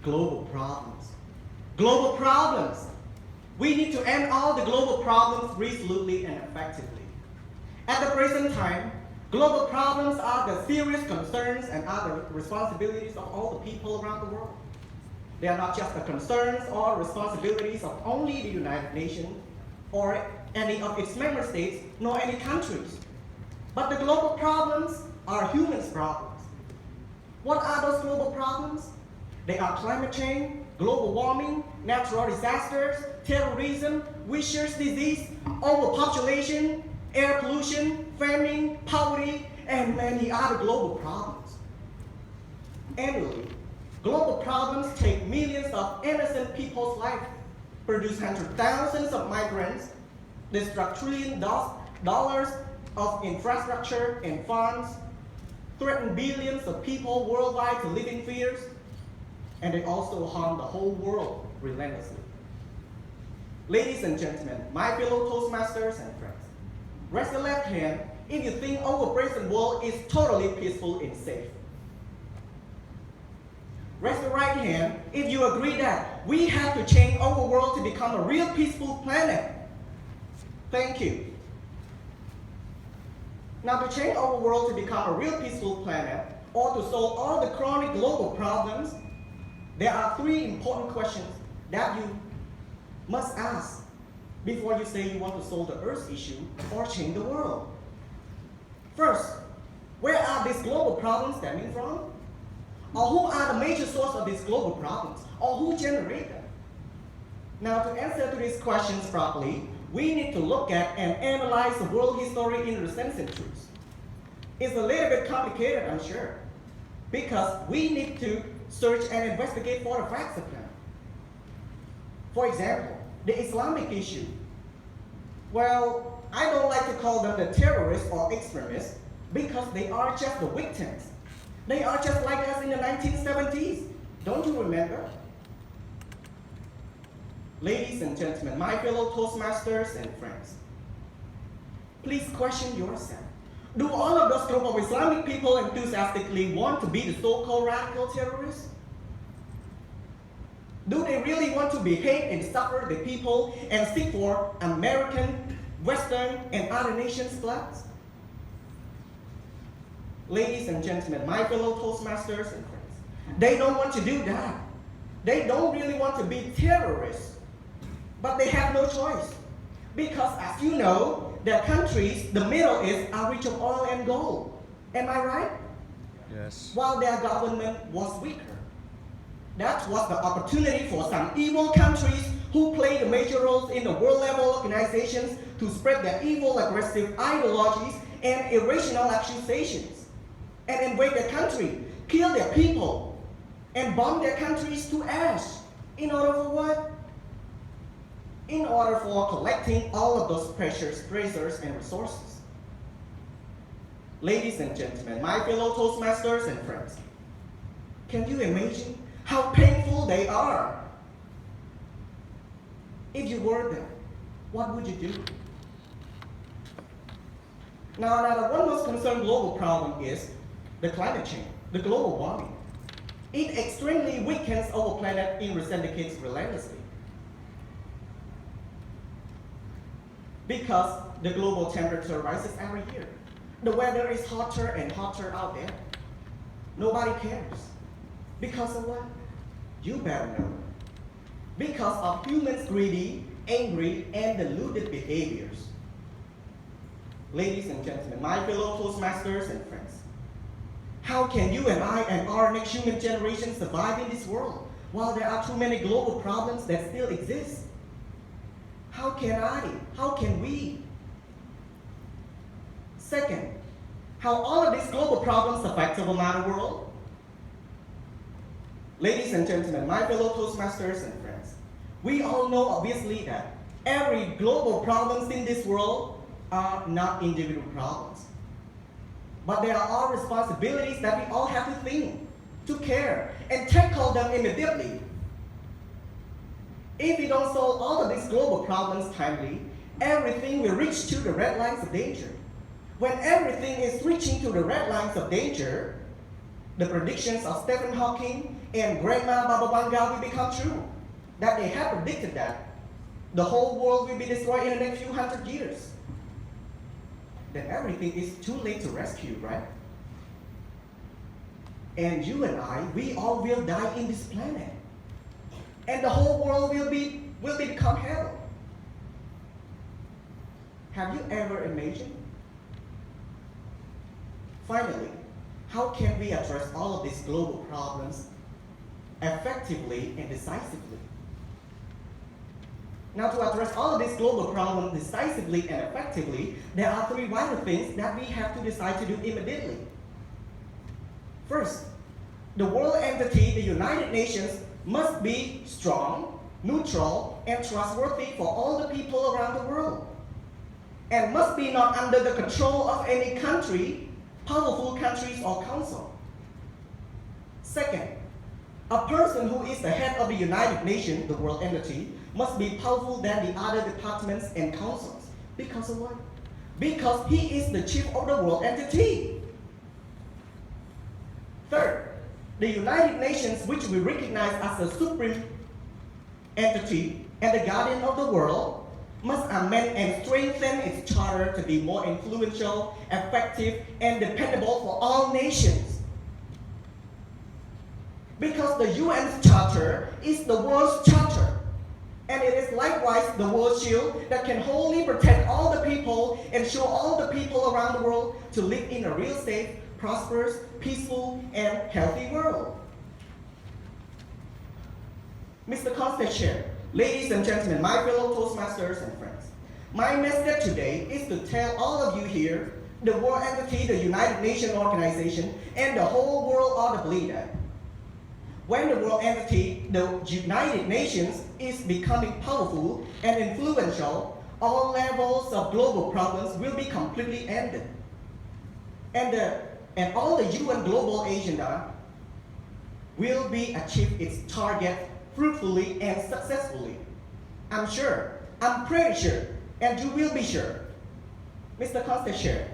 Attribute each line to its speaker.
Speaker 1: global problems. Global problems. We need to end all the global problems resolutely and effectively. At the present time, global problems are the serious concerns and are the responsibilities of all the people around the world. They are not just the concerns or responsibilities of only the United Nations or any of its member states, nor any countries. But the global problems are humans' problems. What are those global problems? They are climate change, global warming, natural disasters, terrorism, vicious disease, overpopulation, air pollution, famine, poverty, and many other global problems. Annually, global problems take millions of innocent people's lives, produce hundreds of thousands of migrants, destruct trillions of dollars of infrastructure and funds, threaten billions of people worldwide to live in fears, and they also harm the whole world relentlessly. Ladies and gentlemen, my fellow Toastmasters and friends, raise the left hand if you think our present world is totally peaceful and safe. Raise the right hand if you agree that we have to change our world to become a real peaceful planet. Thank you. Now, to change our world to become a real peaceful planet, or to solve all the chronic global problems, there are three important questions that you must ask before you say you want to solve the Earth's issue or change the world. First, where are these global problems stemming from? Or who are the major source of these global problems? Or who generate them? Now, to answer to these questions properly, we need to look at and analyze the world history in recent centuries. It's a little bit complicated, I'm sure, because we need to search and investigate for the facts of them. For example, the Islamic issue. Well, I don't like to call them the terrorists or extremists because they are just the victims. They are just like us in the 1970s. Don't you remember? Ladies and gentlemen, my fellow Toastmasters and friends, please question yourself. Do all of those group of Islamic people enthusiastically want to be the so-called radical terrorists? Do they really want to behave and suffer the people and seek for American, Western, and other nations' blood? Ladies and gentlemen, my fellow Toastmasters and friends, they don't want to do that. They don't really want to be terrorists, but they have no choice. Because as you know, their countries, the Middle East, are rich of oil and gold. Am I right?
Speaker 2: Yes.
Speaker 1: While their government was weaker. That was the opportunity for some evil countries who play the major roles in the world level organizations to spread their evil, aggressive ideologies and irrational accusations, and invade their country, kill their people, and bomb their countries to ash. In order for what? In order for collecting all of those precious treasures and resources. Ladies and gentlemen, my fellow Toastmasters and friends, can you imagine how painful they are? If you were them, what would you do? Now, the one most concerned global problem is the climate change, the global warming. It extremely weakens our planet in recent decades relentlessly. Because the global temperature rises every year. The weather is hotter and hotter out there. Nobody cares. Because of what? You better know. Because of humans' greedy, angry, and deluded behaviors. Ladies and gentlemen, my fellow Toastmasters and friends, how can you and I and our next human generation survive in this world while there are too many global problems that still exist? How can I? How can we? Second, how all of these global problems affect our modern world? Ladies and gentlemen, my fellow Toastmasters and friends, we all know obviously that every global problems in this world are not individual problems. But there are all responsibilities that we all have to think, to care, and tackle them immediately. If we don't solve all of these global problems timely, everything will reach to the red lines of danger. When everything is reaching to the red lines of danger, the predictions of Stephen Hawking and Grandma Baba Vanga will become true. That they have predicted that the whole world will be destroyed in the next few hundred years. Then everything is too late to rescue, right? And you and I, we all will die in this planet. And the whole world will become hell. Have you ever imagined? Finally, how can we address all of these global problems effectively and decisively? Now, to address all of these global problems decisively and effectively, there are three vital things that we have to decide to do immediately. First, the world entity, the United Nations, must be strong, neutral, and trustworthy for all the people around the world, and must be not under the control of any country, powerful countries, or council. Second, a person who is the head of the United Nations, the world entity, must be powerful than the other departments and councils. Because of what? Because he is the chief of the world entity. Third, the United Nations, which we recognize as the supreme entity and the guardian of the world, must amend and strengthen its charter to be more influential, effective, and dependable for all nations. Because the UN's charter is the world's charter, and it is likewise the world shield that can wholly protect all the people and show all the people around the world to live in a real safe, prosperous, peaceful, and healthy world. Mr. Constant Chair, ladies and gentlemen, my fellow Toastmasters and friends, my message today is to tell all of you here, the world entity, the United Nations organization, and the whole world audibly that when the world entity, the United Nations, is becoming powerful and influential, all levels of global problems will be completely ended. And all the UN global agenda will be achieved its target fruitfully and successfully. I'm sure, I'm pretty sure, and you will be sure. Mr. Constant Chair,